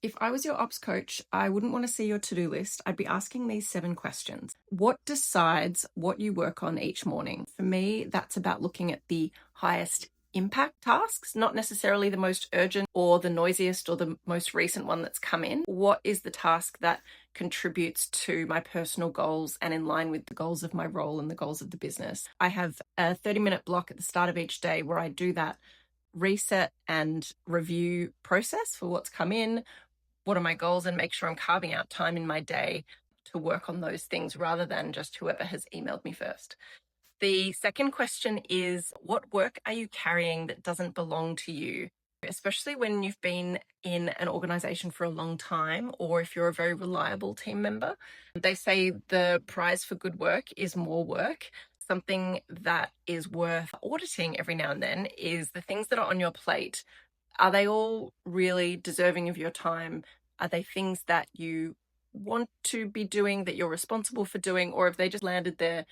If I was your ops coach, I wouldn't want to see your to-do list. I'd be asking these 7 questions. What decides what you work on each morning? For me, that's about looking at the highest impact tasks, not necessarily the most urgent or the noisiest or the most recent one that's come in. What is the task that contributes to my personal goals and in line with the goals of my role and the goals of the business? I have a 30-minute block at the start of each day where I do that reset and review process for what's come in, what are my goals, and make sure I'm carving out time in my day to work on those things rather than just whoever has emailed me first. The second question is, what work are you carrying that doesn't belong to you? Especially when you've been in an organization for a long time, or if you're a very reliable team member. They say the prize for good work is more work. Something that is worth auditing every now and then is the things that are on your plate. Are they all really deserving of your time? Are they things that you want to be doing, that you're responsible for doing, or have they just landed there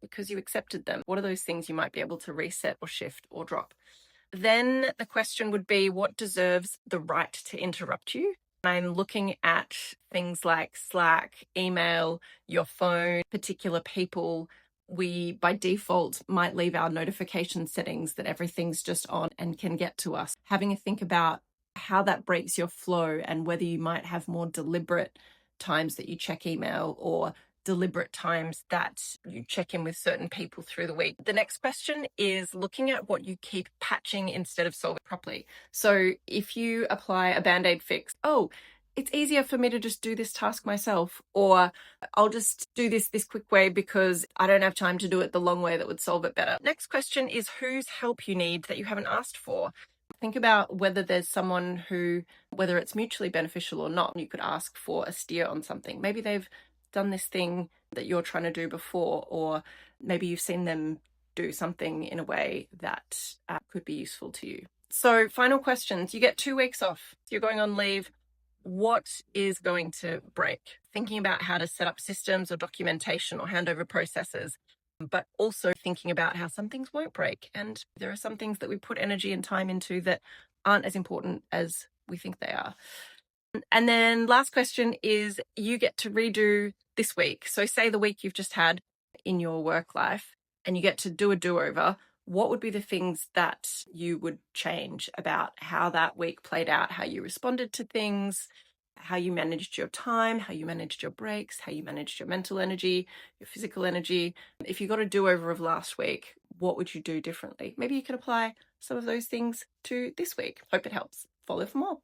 because you accepted them? What are those things you might be able to reset or shift or drop? Then the question would be, what deserves the right to interrupt you? I'm looking at things like Slack, email, your phone, particular people. We, by default, might leave our notification settings that everything's just on and can get to us. Having a think about how that breaks your flow and whether you might have more deliberate times that you check email or deliberate times that you check in with certain people through the week. The next question is looking at what you keep patching instead of solving properly. So if you apply a Band-Aid fix, it's easier for me to just do this task myself, or I'll just do this quick way because I don't have time to do it the long way that would solve it better. Next question is whose help you need that you haven't asked for. Think about whether there's someone who, whether it's mutually beneficial or not, you could ask for a steer on something. Maybe they've done this thing that you're trying to do before, or maybe you've seen them do something in a way that could be useful to you. So final questions. You get 2 weeks off. You're going on leave. What is going to break? Thinking about how to set up systems or documentation or handover processes, but also thinking about how some things won't break. And there are some things that we put energy and time into that aren't as important as we think they are. And then last question is, you get to redo this week. So say the week you've just had in your work life and you get to do a do-over. What would be the things that you would change about how that week played out, how you responded to things, how you managed your time, how you managed your breaks, how you managed your mental energy, your physical energy? If you got a do-over of last week, what would you do differently? Maybe you could apply some of those things to this week. Hope it helps. Follow for more.